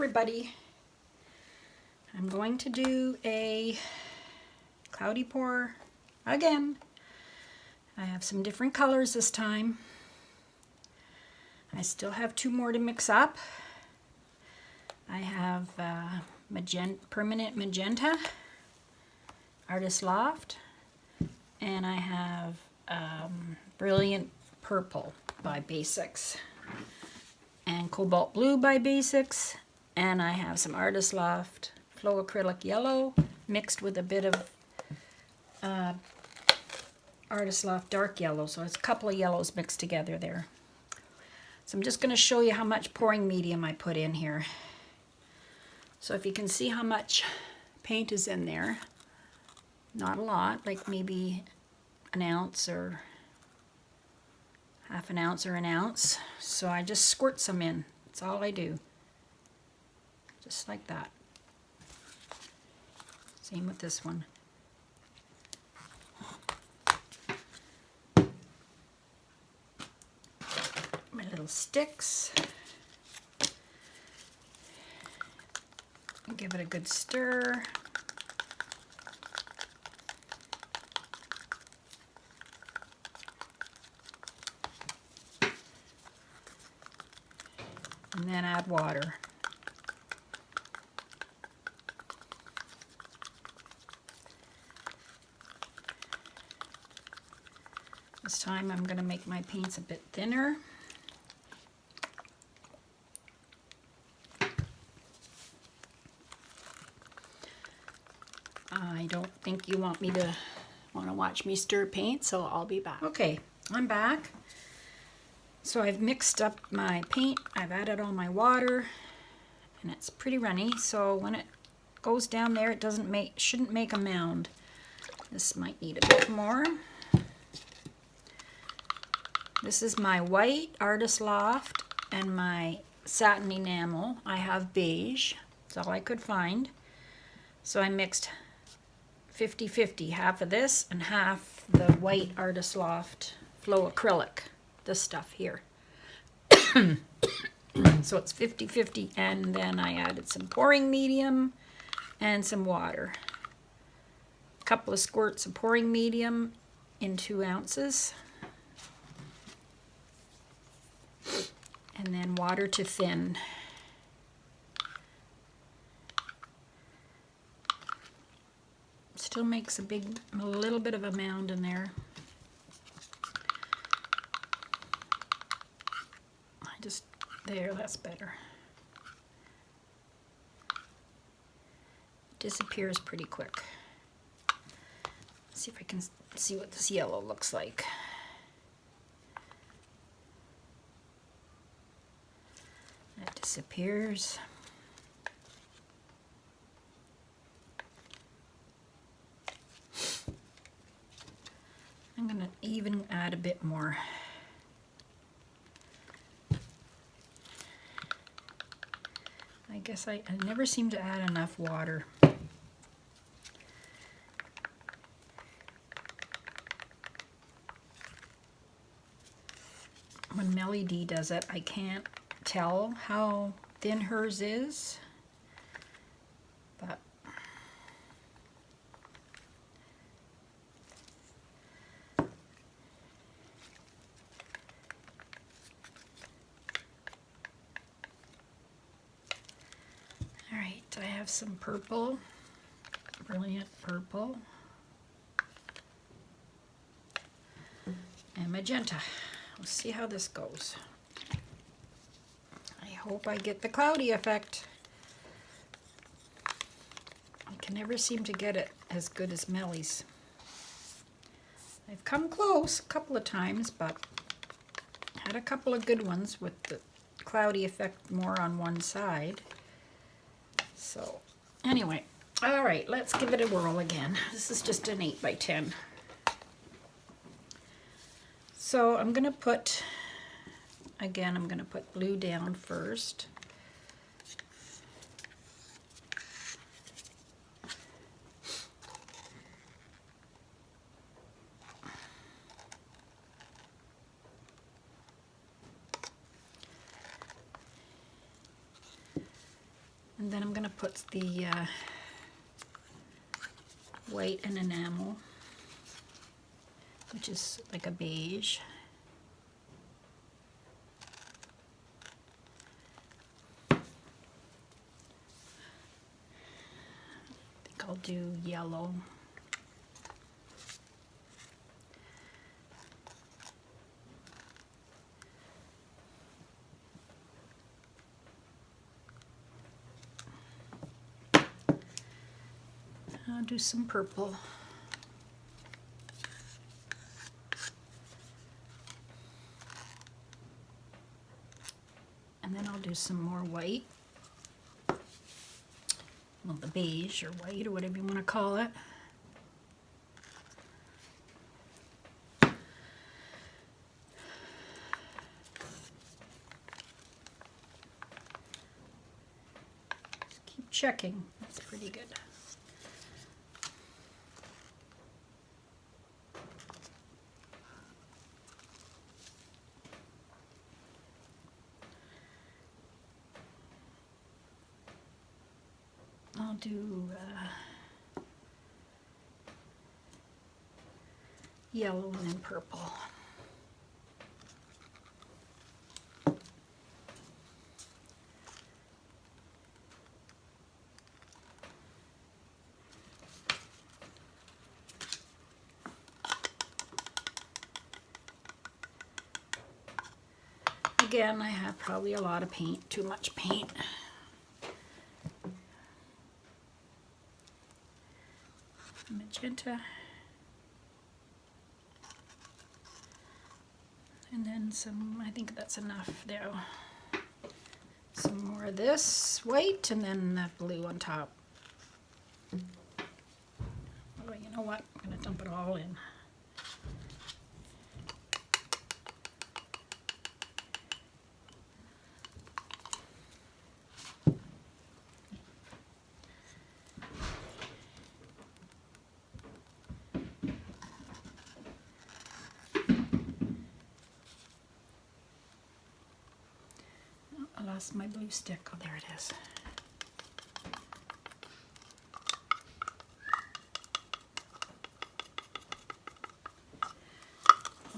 everybody. I'm going to do a cloudy pour again. I have some different colors this time. I still have 2 more to mix up. I have Permanent Magenta, Artist Loft, and I have Brilliant Purple by Basics, and Cobalt Blue by Basics, and I have some Artist Loft Flow Acrylic Yellow mixed with a bit of Artist Loft Dark Yellow, so it's a couple of yellows mixed together there. So I'm just going to show you how much pouring medium I put in here. So if you can see how much paint is in there, not a lot, like maybe an ounce or half an ounce or an ounce. So I just squirt some in. That's all I do. Just like that. Same with this one. My little sticks. Give it a good stir. And then add water. This time I'm going to make my paints a bit thinner. I don't think you want to watch me stir paint, so I'll be back. Okay, I'm back. So I've mixed up my paint, I've added all my water, and it's pretty runny, so when it goes down there, it shouldn't make a mound. This might need a bit more. This is my white Artist Loft and my Satin Enamel. I have beige, that's all I could find. So I mixed 50-50, half of this and half the white Artist Loft Flow Acrylic, this stuff here. So it's 50-50, and then I added some pouring medium and some water. A couple of squirts of pouring medium in 2 ounces. And then water to thin. Still makes a little bit of a mound in there. There, that's better. Disappears pretty quick. Let's see if I can see what this yellow looks like. That disappears. I'm going to even add a bit more. I guess I never seem to add enough water. When MelyD does it, I can't tell how thin hers is, but I have some purple, Brilliant Purple, and magenta. We'll see how this goes. I hope I get the cloudy effect. I can never seem to get it as good as Melly's. I've come close a couple of times, but had a couple of good ones with the cloudy effect more on one side. So anyway, all right, let's give it a whirl again. This is just an 8 by 10. So I'm going to put blue down first. And then I'm going to put the white and enamel, which is like a beige. I think I'll do yellow. I'll do some purple. And then I'll do some more white. Well, the beige or white or whatever you want to call it. Just keep checking. That's pretty good. I'll do yellow and then purple. Again, I have probably a lot of paint, too much paint. Magenta, and then some, I think that's enough there. Some more of this white and then that blue on top. Oh, you know what? I'm going to dump it all in. I lost my blue stick. Oh, there it is.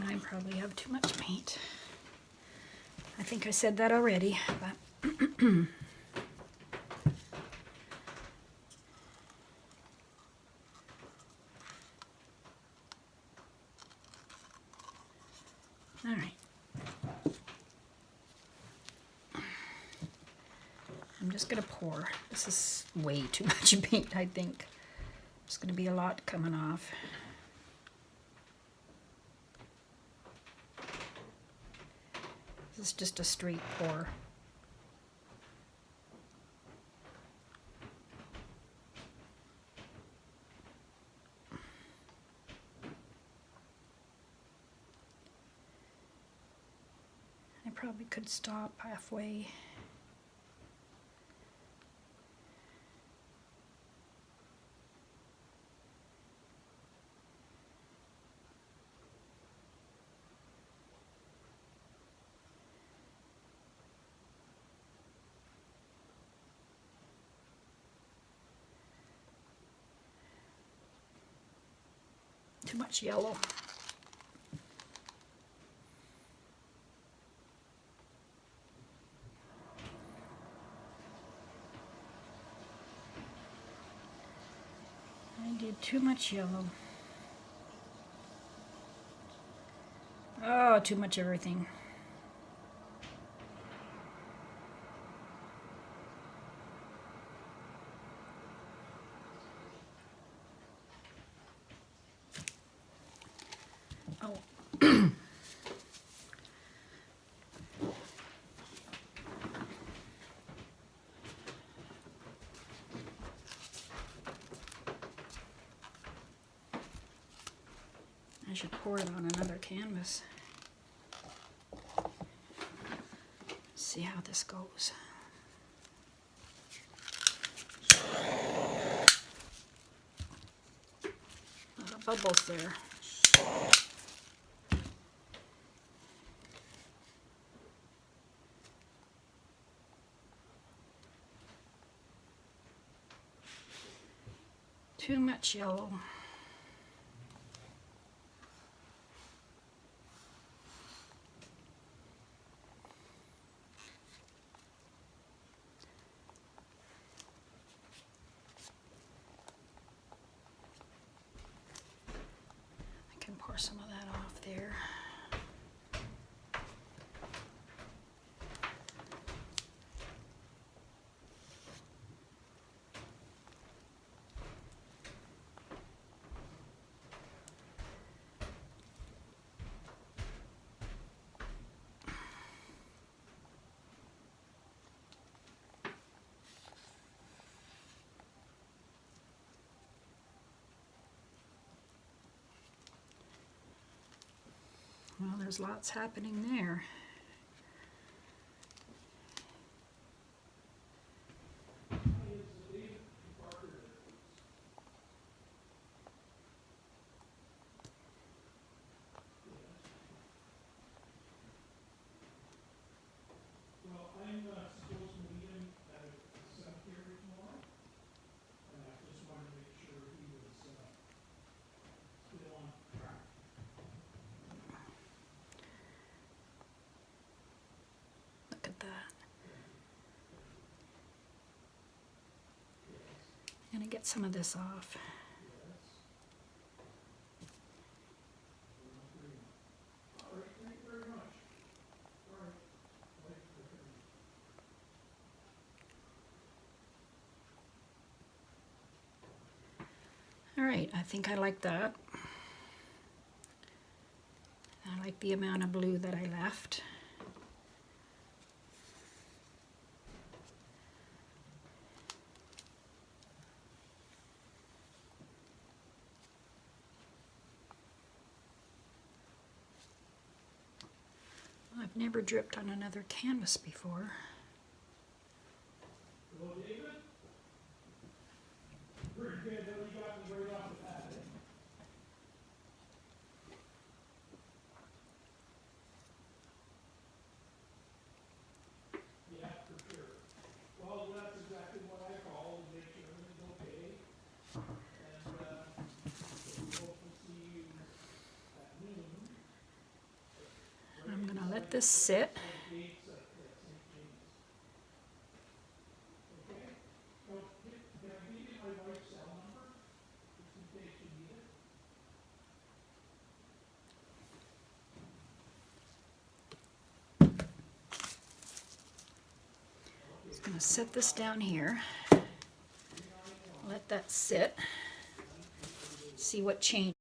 I probably have too much paint. I think I said that already, but all right. I'm just going to pour. This is way too much paint, I think. There's going to be a lot coming off. This is just a straight pour. I probably could stop halfway. Too much yellow. I did too much yellow. Oh, too much everything. Oh. I should pour it on another canvas. See how this goes. A lot of bubbles there. Too much yellow. I can pour some of that off there. Well, there's lots happening there. Look at that. I'm gonna get some of this off. All right, I think I like that. I like the amount of blue that I left. I've never dripped on another canvas before. Hello, David. Pretty good. Though you got me right off the bat. Yeah, for sure. Well, that's exactly what I call to make sure everything's okay. And hope to see you at noon. I'm gonna let this sit. Just gonna set this down here. Let that sit. See what changes.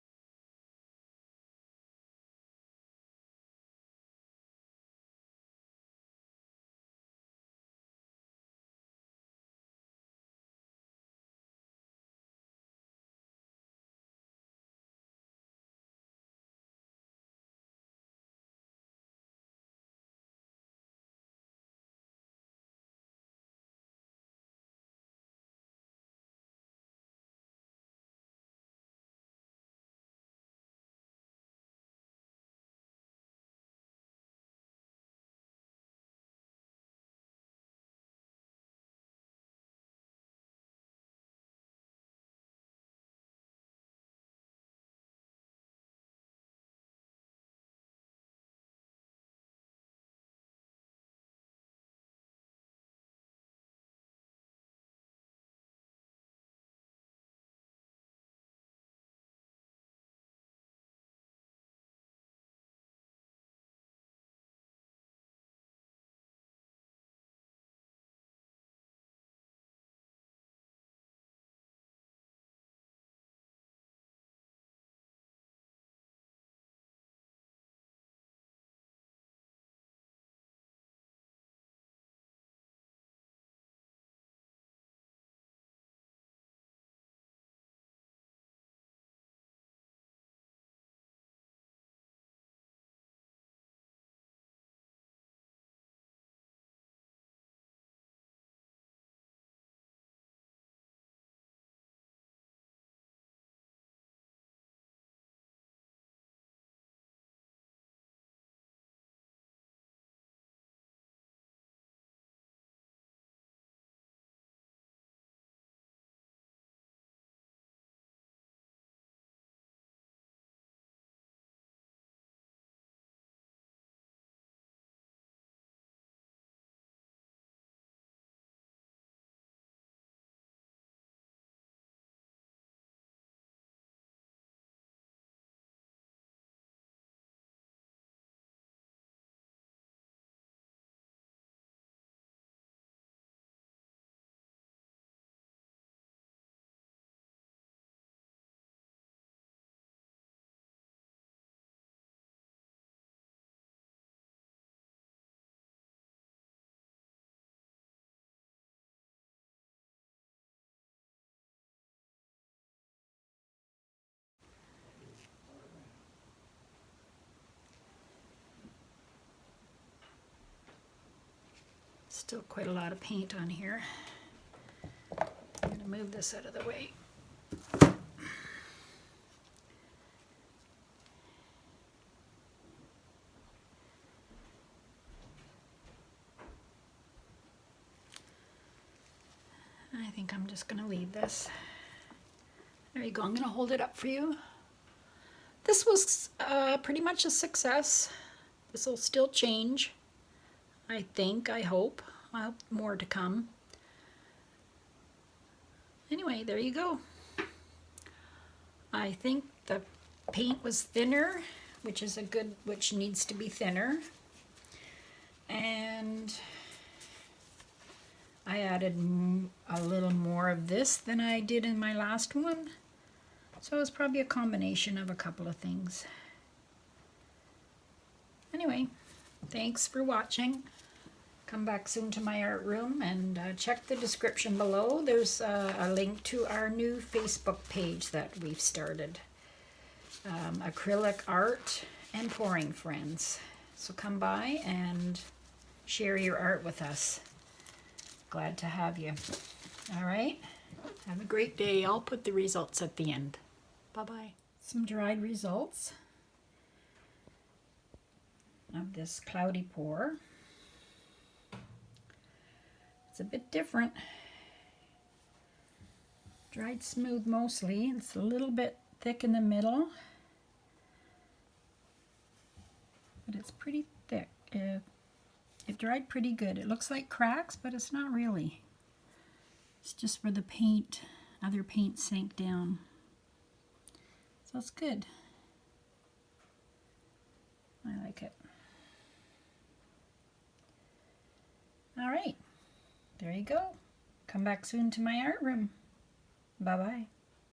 Still quite a lot of paint on here. I'm going to move this out of the way. I think I'm just going to leave this. There you go. I'm going to hold it up for you. This was pretty much a success. This will still change, I think, I hope. I hope more to come. Anyway, there you go. I think the paint was thinner, which needs to be thinner. And I added a little more of this than I did in my last one. So it's probably a combination of a couple of things. Anyway, thanks for watching. Come back soon to my art room and check the description below. There's a link to our new Facebook page that we've started. Acrylic Art and Pouring Friends. So come by and share your art with us. Glad to have you. All right. Have a great day. I'll put the results at the end. Bye-bye. Some dried results of this cloudy pour. It's a bit different. Dried smooth mostly. It's a little bit thick in the middle, but it's pretty thick. It dried pretty good. It looks like cracks, but it's not really. It's just where the paint, other paint sank down. So it's good. I like it. All right, there you go. Come back soon to my art room. Bye-bye.